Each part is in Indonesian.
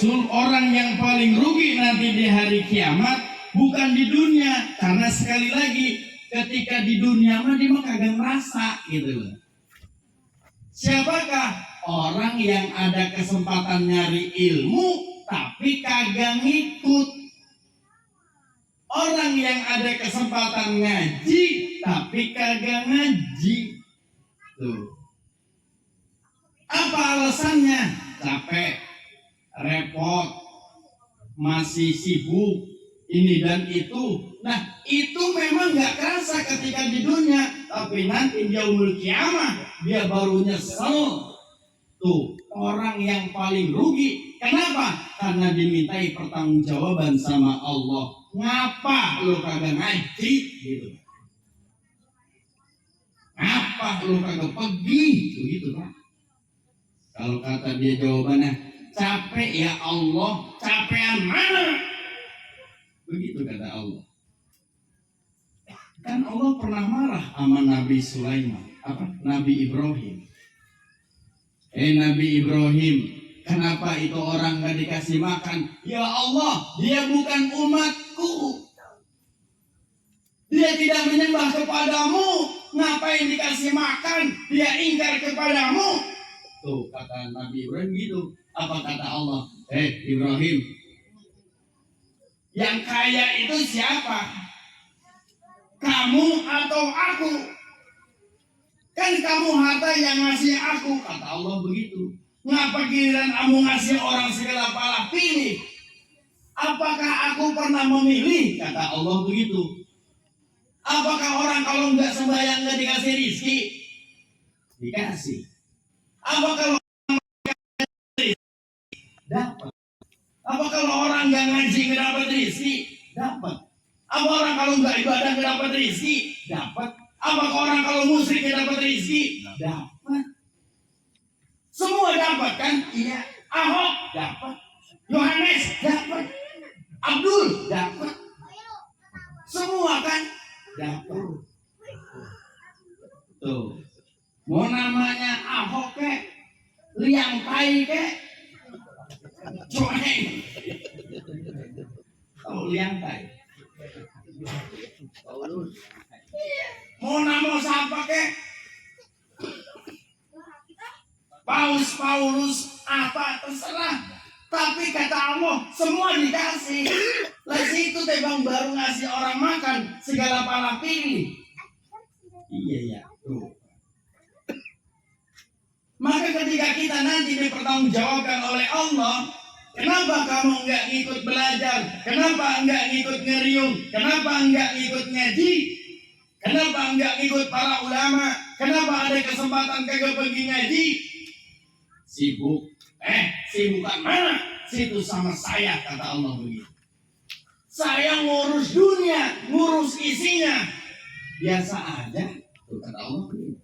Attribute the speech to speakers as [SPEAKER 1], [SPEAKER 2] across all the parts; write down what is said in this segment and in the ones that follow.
[SPEAKER 1] Rasul, orang yang paling rugi nanti di hari kiamat bukan di dunia, karena sekali lagi ketika di dunia mah dia mah kagak merasa gitu loh. Siapakah orang yang ada kesempatan nyari ilmu tapi kagak ngikut? Orang yang ada kesempatan ngaji tapi kagak ngaji. Tuh. Apa alasannya? Capek, repot, masih sibuk, ini dan itu. Nah, itu memang gak kerasa ketika di dunia, tapi nanti dia yaumul kiamah dia baru nyesel. Tuh, orang yang paling rugi. Kenapa? Karena dimintai pertanggungjawaban sama Allah. Ngapa lu kagak ngaji gitu? Ngapa lu kagak pergi gitu kan? Kalau kata dia jawabannya, capek ya Allah, capean mana? Begitu kata Allah. Kan Allah pernah marah sama Nabi Sulaiman, Nabi Ibrahim. Nabi Ibrahim, kenapa itu orang gak dikasih makan? Ya Allah, dia bukan umatku. Dia tidak menyembah kepadamu. Ngapain dikasih makan? Dia ingkar kepadamu. Tuh kata Nabi Ibrahim gitu. Apa kata Allah? Ibrahim, yang kaya itu siapa? Kamu atau aku? Kan kamu harta yang ngasih aku. Kata Allah begitu. Ngapa giliran kamu ngasih orang segala pala pilih? Apakah aku pernah memilih? Kata Allah begitu. Apakah orang kalau nggak sembahyang nggak dikasih rizki? Dikasih. Apa kalau dapat? Apa kalau orang nggak ngaji nggak dapat rizki? Dapat. Apa orang kalau nggak ibadah nggak dapat rizki? Dapat. Apa orang kalau musyrik nggak dapat rizki? Dapat. Semua dapat kan? Iya. Ahok dapat. Yohanes dapat. Abdul dapat. Semua kan dapat. Tuh. Mau namanya Ahok ke, Liang Tai ke, Cueng. Oh, Liang Tai. Mau nama siapa ke? Paulus apa terserah. Tapi kata Allah semua dikasih. Lah situ tebang baru ngasih orang makan segala pala pilih. Iya ya. Tuh. Maka ketika kita nanti dipertanggungjawabkan oleh Allah, kenapa kamu enggak ngikut belajar? Kenapa enggak ngikut ngeriung? Kenapa enggak ngikut ngaji? Kenapa enggak ngikut para ulama? Kenapa ada kesempatan kagak pergi ngaji? Sibuk. Sibukan mana? Situ sama saya, kata Allah begitu. Saya ngurus dunia, ngurus isinya. Biasa aja. Tuh kata Allah begitu.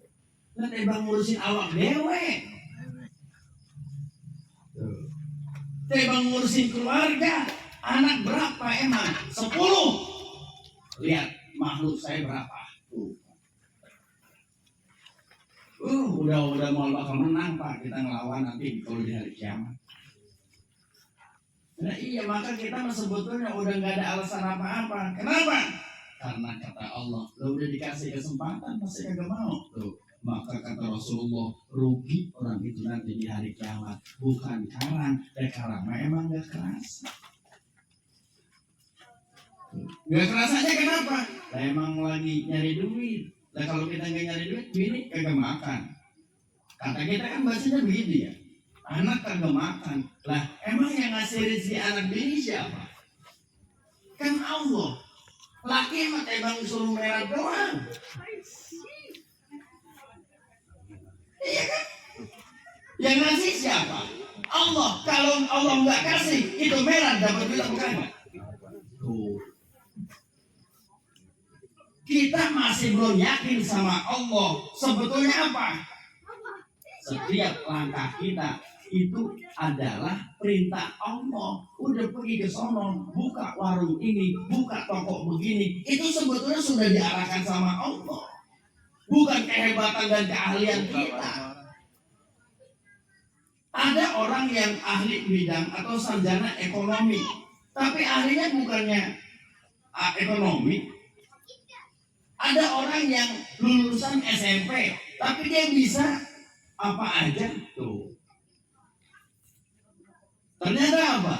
[SPEAKER 1] Nah, tebang ngurusin awak dewe. Tebang ngurusin keluarga. Anak berapa emang? 10. Lihat makhluk saya berapa. Udah mau bakal menang Pak. Kita ngelawan nanti kalau di hari kiamat. Nah iya, maka kita sebetulnya udah gak ada alasan apa-apa. Kenapa? Karena kata Allah, lo udah dikasih kesempatan masih kagak mau. Tuh. Maka kata Rasulullah, rugi orang itu nanti di hari kiamat. Bukan karang, karang emang gak keras. Gak keras aja kenapa? Lah emang lagi nyari duit. Lah kalau kita gak nyari duit, bini kagak makan. Kata kita kan bahasanya begitu ya. Anak kagak makan. Lah emang yang ngasih rezeki anak bini siapa? Kan Allah. Laki emang emang suruh merah doang. Iya kan? Yang ngasih siapa? Allah. Kalau Allah nggak kasih, itu merah dapat bilang bukan? Kita masih belum yakin sama Allah. Sebetulnya apa? Setiap langkah kita itu adalah perintah Allah. Udah pergi ke sono, buka warung ini, buka toko begini. Itu sebetulnya sudah diarahkan sama Allah. Bukan kehebatan dan keahlian kita. Ada orang yang ahli bidang atau sarjana ekonomi, tapi ahlinya bukannya ekonomi. Ada orang yang lulusan SMP, tapi dia bisa apa aja tuh. Ternyata apa?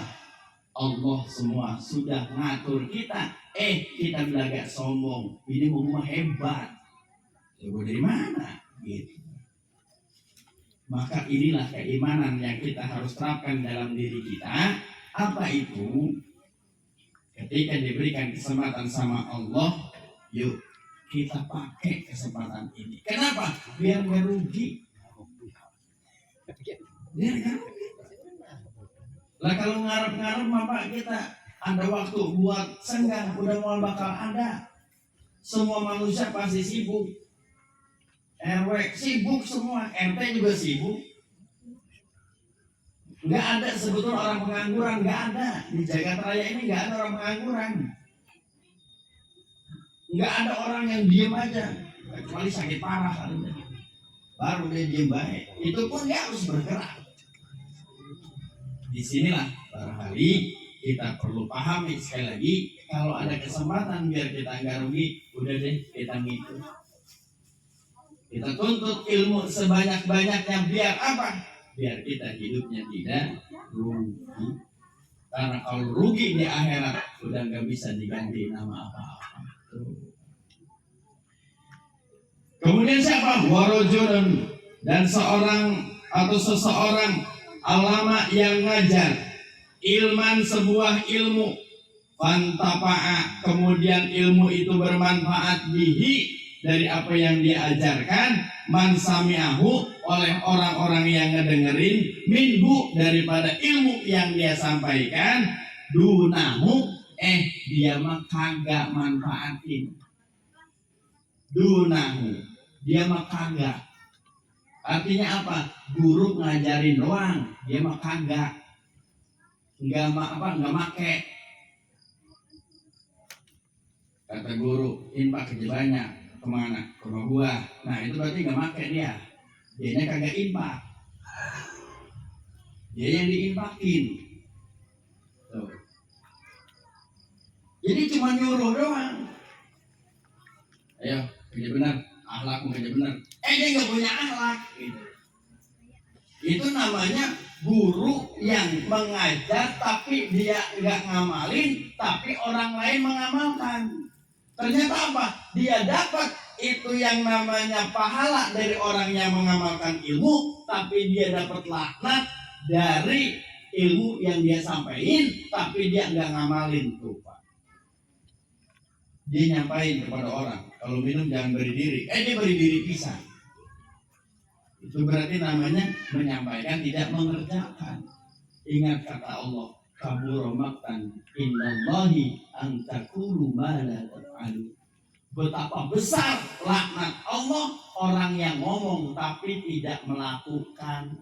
[SPEAKER 1] Allah semua sudah ngatur kita. Kita belaga sombong. Ini mau hebat. Coba dari mana? Gitu. Maka inilah keimanan yang kita harus terapkan dalam diri kita. Apa itu? Ketika diberikan kesempatan sama Allah, yuk kita pakai kesempatan ini. Kenapa? Biar gak rugi. Biar gak rugi. Lah kalau ngarep-ngarep Bapak kita ada waktu buat senggang, udah mau bakal ada. Semua manusia pasti sibuk. RW sibuk semua, RT juga sibuk. Nggak ada sebetulnya orang pengangguran, nggak ada. Di Jagat Raya ini nggak ada orang pengangguran. Nggak ada orang yang diem aja, kecuali sakit parah kalinya. Baru dia diem baik. Itu pun dia harus bergerak. Disinilah barangkali kita perlu pahami sekali lagi, kalau ada kesempatan biar kita nggak rugi, udah deh kita ngikut. Kita tuntut ilmu sebanyak-banyaknya biar apa? Biar kita hidupnya tidak rugi. Karena kalau rugi di akhirat udah nggak bisa diganti nama apa-apa. Kemudian siapa? Warajulun, dan seorang atau seseorang alama yang ngajar ilman sebuah ilmu, fantapa'a, kemudian ilmu itu bermanfaat bihi, dari apa yang diajarkan, man sami'ahu, oleh orang-orang yang ngedengerin, minhu, daripada ilmu yang dia sampaikan, dunahu, dia mah kagak manfaatin. Dunahu, dia mah kagak. Artinya apa? Guru ngajarin doang, dia mah kagak. Enggak make. Kata guru, infak kerja banyak, kemana? Ke rumah gua. Nah itu berarti enggak make dia. Dianya kagak infak. Dia yang diinfakin. Tuh. Jadi cuma nyuruh doang. Ayo, kerja benar. Akhlakmu kerja benar. Dia nggak punya akhlak. Gitu. Itu namanya guru yang mengajar tapi dia nggak ngamalin, tapi orang lain mengamalkan. Ternyata apa? Dia dapat itu yang namanya pahala dari orang yang mengamalkan ilmu, tapi dia dapat laknat dari ilmu yang dia sampaikan, tapi dia nggak ngamalin tuh Pak. Dia nyampain kepada orang, kalau minum jangan berdiri. Dia berdiri pisah. Itu berarti namanya menyampaikan, tidak mengerjakan. Ingat kata Allah, kabura maqtan indallahi an taqulu ma la taf'alu. Betapa besar laknat Allah orang yang ngomong tapi tidak melakukan.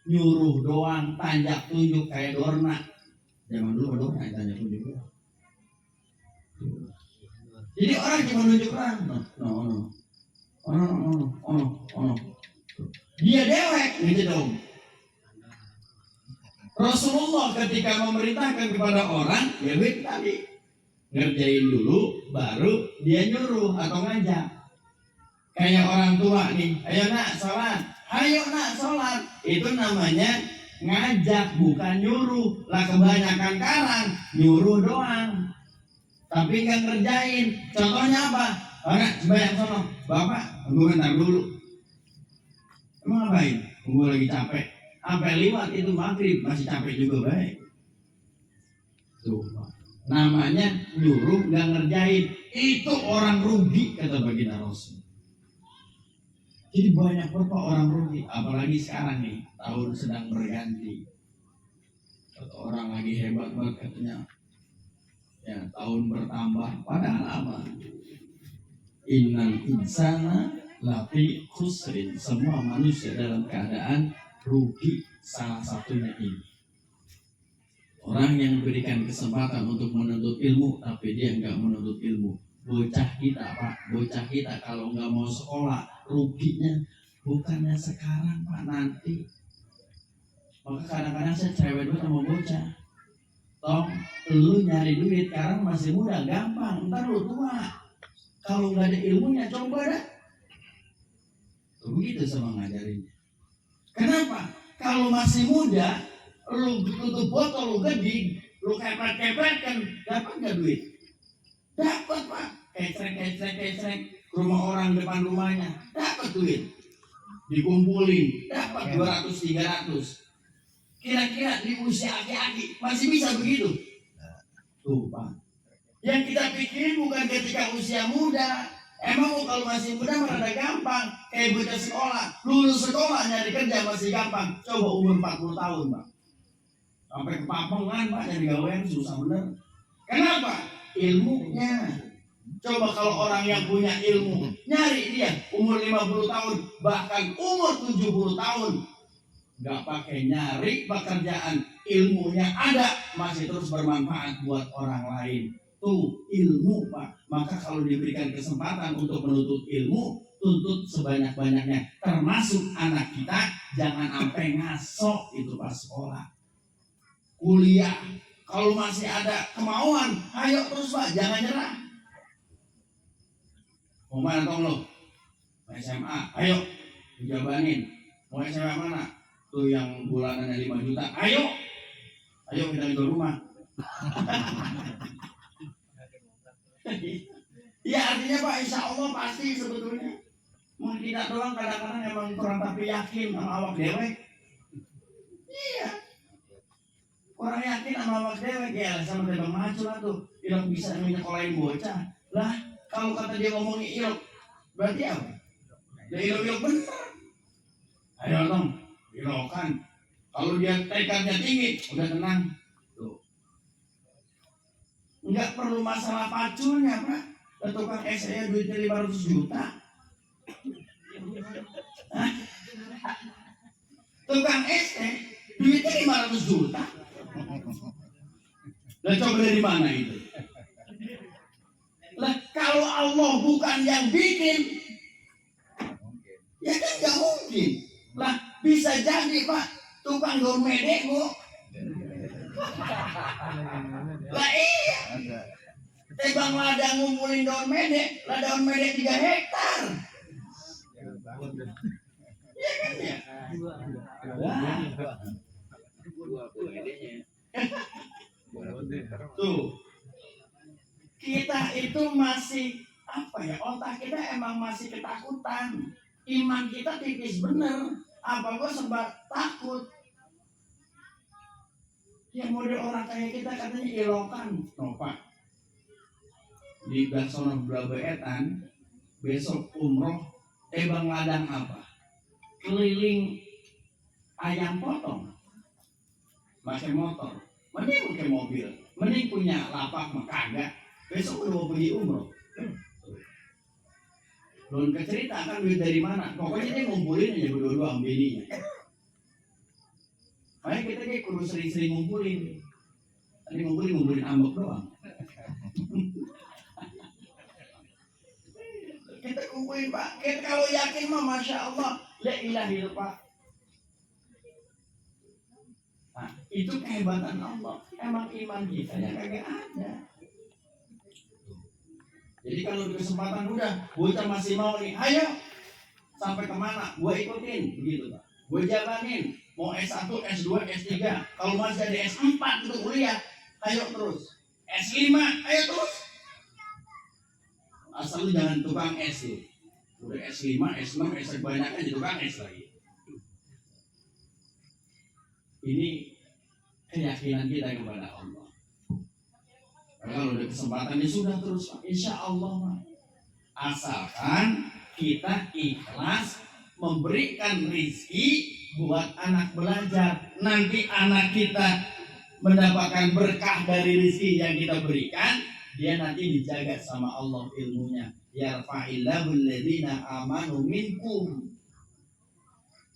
[SPEAKER 1] Nyuruh doang, tanjak tunjuk kayak Dorna. Zaman dulu Dorna tanjak tunjuk doang. Jadi orang cuma nunjuk orang. No. Dia dewek gitu dong. Rasulullah ketika memerintahkan kepada orang, ya tadi ngerjain dulu, baru dia nyuruh atau ngajak. Kayak orang tua nih, ayo nak sholat, ayo nak sholat. Itu namanya ngajak, bukan nyuruh. Lah kebanyakan sekarang nyuruh doang, tapi nggak ngerjain. Contohnya apa? Orang sembahyang sono, bapak, tunggu bentar dulu. Emang ngapain? Tunggu lagi capek. Sampai lewat itu maghrib masih capek juga baik. Tuh, namanya nyuruh nggak ngerjain. Itu orang rugi kata baginda Rasul. Jadi banyak berapa orang rugi, apalagi sekarang nih tahun sedang berganti. Atau orang lagi hebat banget katanya. Ya, tahun bertambah, padahal apa? Innal insana lafi khusrin, semua manusia dalam keadaan rugi. Salah satunya ini, orang yang diberikan kesempatan untuk menuntut ilmu tapi dia nggak menuntut ilmu. Bocah kita Pak, bocah kita kalau nggak mau sekolah ruginya bukannya sekarang Pak, nanti. Maka kadang-kadang saya cerewet banget sama bocah. Tong, lu nyari duit sekarang masih muda, gampang. Ntar lu tua. Kalau nggak ada ilmunya, coba dah. Begitu sama ngajarinnya. Kenapa? Kalau masih muda, lu tutup botol, lu gede, lu kepret-kepret kan, dapat nggak duit? Dapat pak. Kecrek. Rumah orang depan rumahnya, dapat duit. Dikumpulin, dapat 200-300. Kira-kira di usia aki-aki masih bisa begitu? Tuh pak. Yang kita pikirin bukan ketika usia muda. Emang kalau masih muda merada gampang. Kayak bocah sekolah. Lulus sekolah nyari kerja masih gampang. Coba umur 40 tahun pak. Sampai kepapengan pak nyari gawean susah bener. Kenapa? Ilmunya. Coba kalau orang yang punya ilmu, nyari dia umur 50 tahun, bahkan umur 70 tahun. Gak pakai nyari pekerjaan, ilmunya ada, masih terus bermanfaat buat orang lain. Tuh ilmu pak. Maka kalau diberikan kesempatan untuk menuntut ilmu, tuntut sebanyak-banyaknya. Termasuk anak kita, jangan sampai ngasok itu pas sekolah. Kuliah, kalau masih ada kemauan, ayo terus pak, jangan nyerah. Mau mana tong lo? SMA, ayo dijabanin. Mau SMA mana? Tuh yang bulanannya 5 juta. Ayo kita jual rumah. Ya artinya pak, insya Allah pasti sebetulnya. Mungkin tidak doang, kadang-kadang emang kurang tapi yakin sama awak dewek. Iya. Orang yakin sama awak dewek ya sama tebang maju lah tuh. Ilok bisa menyekolahin bocah. Lah kalau kata dia ngomongin ilok, berarti apa? Ya ilok bener. Ayo dong, ilokan. Kalau dia tekadnya tinggi, udah tenang. Tuh. Enggak perlu masalah paculnya, Pak. Tukang es saya duitnya 500 juta. Hah? Tukang es duitnya 500 juta. Lah coba dari mana itu? Lah kalau Allah bukan yang bikin, ya kan nggak mungkin. Lah bisa jadi pak tukang daun medek bu. Lah iya. Tebang ladang ngumpulin daun medek, lah daun medek 3 hektar. Iya kan ya? Tuh. Kita itu masih apa ya? Otak kita emang masih ketakutan. Iman kita tipis bener. Apa gua sebab takut? Yang model orang kayak kita katanya ilokan, Pak. Di Baksono Brabeetan besok umroh tebang ladang apa? Keliling ayam potong. Pakai motor. Mending pakai mobil. Mending punya lapak mah kagak. Besok udah mau pergi umroh. Belum kecerita kan duit dari mana. Pokoknya dia ngumpulin aja berdua-dua sama bininya. Makanya kita kayak kudu sering-sering ngumpulin. Tadi ngumpulin ambek doang. Kita kumpulin pak. Kita kalau yakin mah masya Allah. La ilaha illallah. Nah, itu kehebatan Allah. Emang iman kita yang kagak ada. Jadi kalau kesempatan udah, bocah masih mau nih, ayo sampai kemana? Gue ikutin, begitu pak. Gue jalanin, mau S1, S2, S3. Kalau masih ada S4 untuk kuliah, ayo terus. S5, ayo terus. Asal lu jangan tukang S lu. Udah S5, S6, S banyak aja tukang S lagi. Ini keyakinan kita kepada Allah. Kalau ada kesempatan ya sudah terus, insya Allah. Asalkan kita ikhlas memberikan rizki buat anak belajar. Nanti anak kita mendapatkan berkah dari rizki yang kita berikan, dia nanti dijaga sama Allah ilmunya. Yarfa'illahu alladhina amanu minkum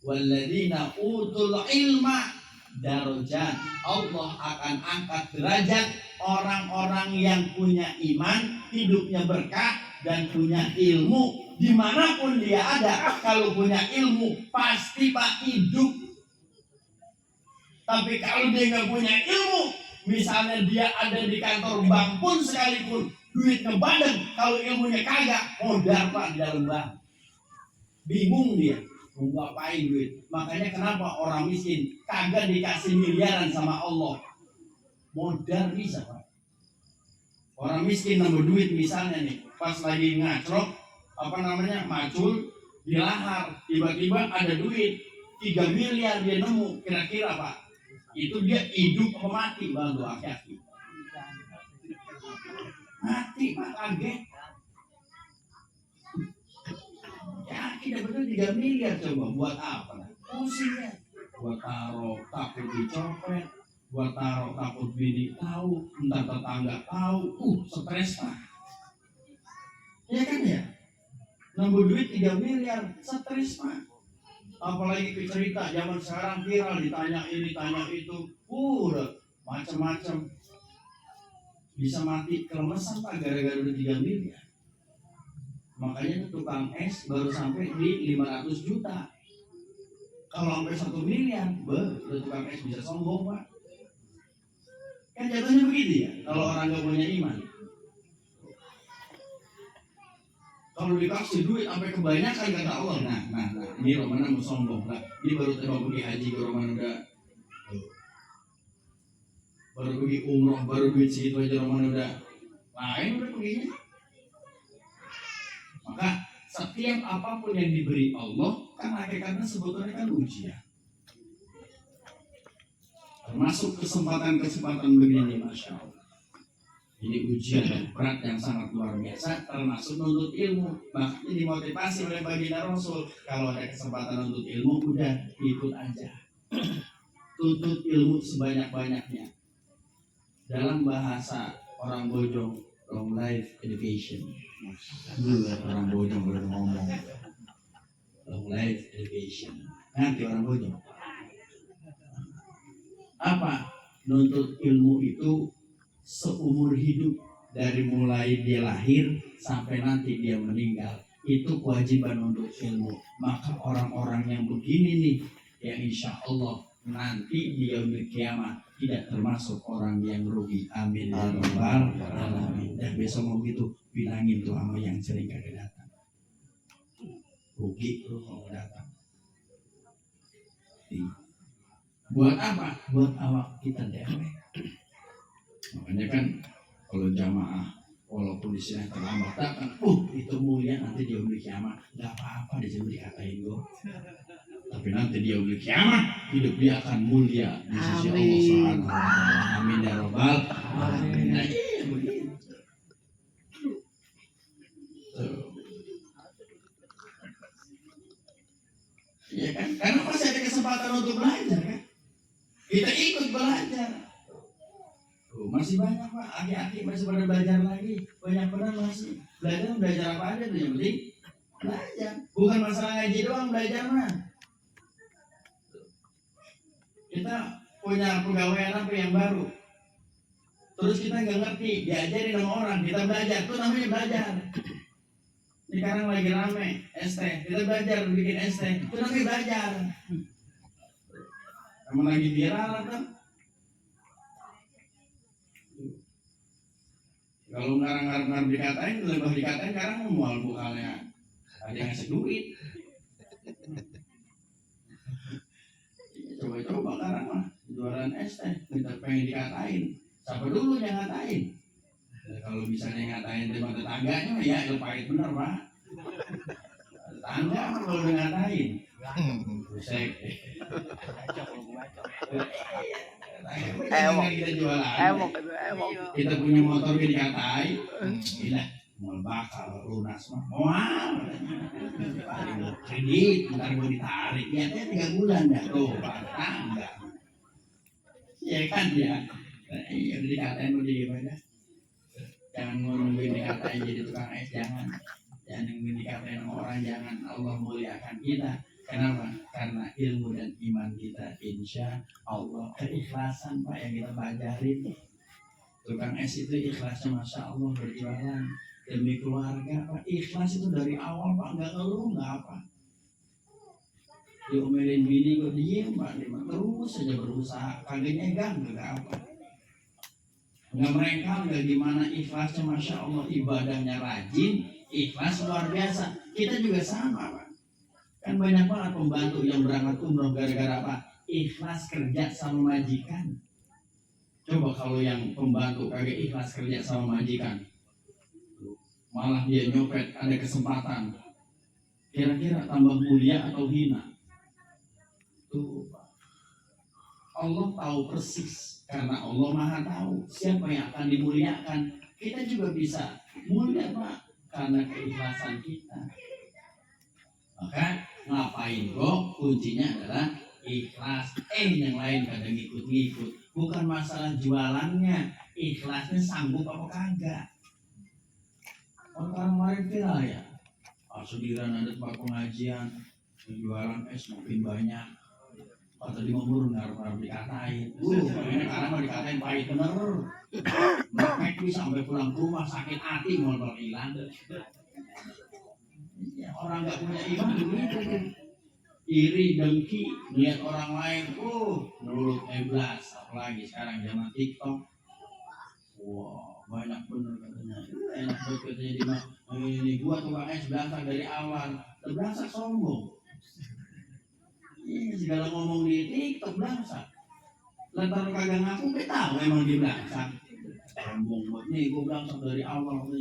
[SPEAKER 1] walladhina utul ilma darajat. Allah akan angkat derajat orang-orang yang punya iman, hidupnya berkah dan punya ilmu. Dimanapun dia ada, kalau punya ilmu pasti pak hidup. Tapi kalau dia nggak punya ilmu, misalnya dia ada di kantor bank pun sekalipun, duitnya bandeng, kalau ilmunya kagak, modal Pak di dalam bank. Bingung dia, mau ngapain duit. Makanya kenapa orang miskin kagak dikasih miliaran sama Allah. Modal bisa Pak. Orang miskin nambah duit misalnya nih, pas lagi ngacrok, macul, di lahar, tiba-tiba ada duit 3 miliar dia nemu, kira-kira Pak, itu dia hidup atau mati? Bantu aki-aki. Mati Pak, kaget. Ya kita betul 3 miliar coba buat apa? Pusing ya. Buat taruh takut dicopet, buat taruh takut bini tahu, entar tetangga tahu, stres Pak. Ya kan ya? Nambah duit 3 miliar, stres Pak. Apalagi cerita zaman sekarang viral, ditanya ini, tanya itu, udah macam-macam. Bisa mati kelemesan Pak gara-gara udah 3 miliar. Makanya tukang es baru sampai di 500 juta. Kalau sampai 1 miliar, tukang es bisa sombong Pak. Kan jatuhnya begitu ya, kalau orang gak punya iman. Kalau dikasih duit sampai kebanyakan kata Allah, nah, ini Romana mau sombong lah. Ini baru tembak pergi haji ke Romana udah, baru pergi umroh, baru duit segitu aja Romana udah lain udah perginya. Maka setiap apapun yang diberi Allah kan hakikatnya sebetulnya kan ujian. Termasuk kesempatan-kesempatan begini, Masya Allah. Ini ujian yang berat yang sangat luar biasa, termasuk menuntut ilmu. Makanya dimotivasi oleh baginda Rasul, kalau ada kesempatan untuk ilmu, udah ikut aja. Tuntut ilmu sebanyak-banyaknya. Dalam bahasa orang Bojong, long life education. Orang Bojong baru ngomong long life education. Nanti orang Bojong. Apa? Nuntut ilmu itu seumur hidup, dari mulai dia lahir sampai nanti dia meninggal, itu kewajiban untuk ilmu. Maka orang-orang yang begini nih, yang insya Allah nanti di yaumil kiamat tidak termasuk orang yang rugi. Amin ya rabbal alamin. Dan besok mau gitu bilangin tuh sama yang sering kagak datang, rugi lu kalau datang. Buat apa? Buat awak kita dewek. Makanya kan kalau jamaah walaupun disini terlambat datang, itu mulia nanti dia yaumil kiamat, nggak apa-apa disini dikatain gue. Tapi nanti dia yaumil kiamat hidup dia akan mulia di sisi Allah Subhanahu wa taala. Amin ya rabbal alamin. Nah, iya begitu. Ya kan? Karena masih ada kesempatan untuk belajar kan? Kita ikut belajar. Masih banyak Pak, aki-aki masih pada belajar lagi. Banyak benar masih. Belajar apa aja tuh, yang penting belajar. Bukan masalah ngaji doang belajar mah. Kita punya pegawaian apa yang baru, terus kita nggak ngerti, diajarin sama orang, kita belajar, itu namanya belajar. Ini sekarang lagi rame ST, kita belajar bikin ST, itu namanya belajar. Kamu lagi viral kan? Kalau ngarang-ngarang dikatain, lebih dikatain sekarang mual bukalnya ada yang ngasih duit. Coba-coba sekarang mah jualan es teh, kita pengen dikatain. Siapa dulu yang ngatain? Kalau misalnya ngatain tema tetangganya, ya pahit bener Pak. Tetangga kalau udah ngatain, busek. Kita jualan, kita punya motor dikatain, gila, mau bakal lunas mah, mual, paling kredit, ntar mau ditarik, ya 3 bulan dah tuh, tangga, ya kan ya, iya dikatain mau jadi gimana? Jangan nungguin dikatain jadi tukang es, jangan nungguin dikatain orang, jangan. Allah muliakan kita. Kenapa? Karena ilmu dan iman kita insya Allah. Keikhlasan Pak yang kita pelajarin. Tukang es itu ikhlasnya Masya Allah, berjualan demi keluarga Pak. Ikhlas itu dari awal Pak, nggak ngeluh, nggak apa. diomelin bini kok diem Pak, terus saja berusaha, kagak nyegang, kagak apa. Nggak mereka nggak gimana ikhlasnya, masya Allah, ibadahnya rajin, ikhlas luar biasa. Kita juga sama Pak. Kan banyak banget pembantu yang berangkat umroh gara-gara apa? Ikhlas kerja sama majikan. Coba kalau yang pembantu kagak ikhlas kerja sama majikan, malah dia nyopet, ada kesempatan, kira-kira tambah mulia atau hina? Tuh, Allah tahu persis, karena Allah Maha tahu siapa yang akan dimuliakan. Kita juga bisa mulia Pak, karena keikhlasan kita. Maka ngapain kok? Kuncinya adalah ikhlas. Yang lain kadang ngikut-ngikut. Bukan masalah jualannya, ikhlasnya sanggup apa kagak. Orang kemarin viral ya, Sudiran ada tempat pengajian, jualan es makin banyak. Kata di Mamur ngarep dikatain. Ini karena mau dikatain pahit bener. Mereka sampai pulang ke rumah sakit hati ngobrol hilang. Ya, orang nggak punya iman begitu. Iri, dengki, lihat orang lain, mulut eblas, apalagi sekarang zaman TikTok. Wah, banyak bener katanya. Enak banget katanya ini gua tukang es berangkat dari awal, berangkat sombong. Ini segala ngomong di TikTok berangkat. Lantar kagak ngaku, kita tahu emang dia berangkat. Sombong buat nih, gua berangkat dari awal.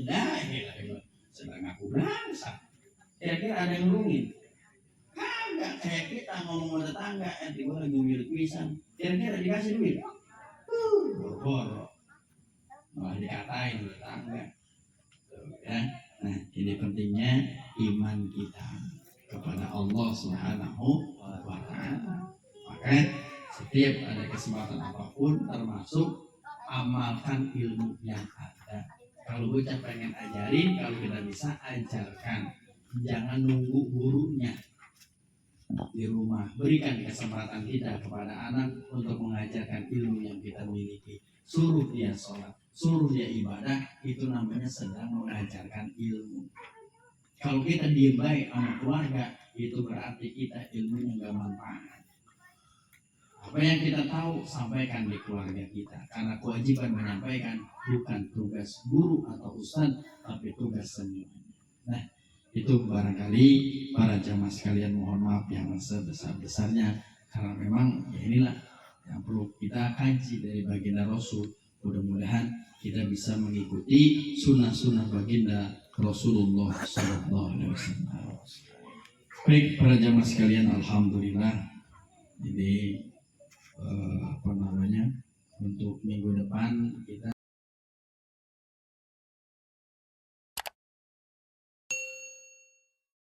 [SPEAKER 1] Sedang ngaku berangkat. Kira-kira ada yang ngerungin? Kagak, kayak kita ngomong sama tetangga, nanti gue lagi milik pisang, kira-kira dikasih duit? Boro-boro, malah dikatain tetangga. Ya, nah ini pentingnya iman kita kepada Allah Subhanahu wa Ta'ala. Maka setiap ada kesempatan apapun, termasuk amalkan ilmu yang ada. Kalau bocah pengen ajarin, kalau kita bisa ajarkan. Jangan nunggu gurunya di rumah. Berikan kesempatan kita kepada anak untuk mengajarkan ilmu yang kita miliki. Suruh dia sholat, suruh dia ibadah, itu namanya sedang mengajarkan ilmu. Kalau kita diem baik sama keluarga, itu berarti kita ilmunya nggak manfaat. Apa yang kita tahu, sampaikan di keluarga kita. Karena kewajiban menyampaikan bukan tugas guru atau ustaz, tapi tugas semuanya. Nah, itu barangkali para jamaah sekalian mohon maaf yang sebesar-besarnya, karena memang ya inilah yang perlu kita kaji dari baginda Rasul. Mudah-mudahan kita bisa mengikuti sunnah-sunnah baginda Rasulullah SAW. Baik para jamaah sekalian, alhamdulillah ini untuk minggu depan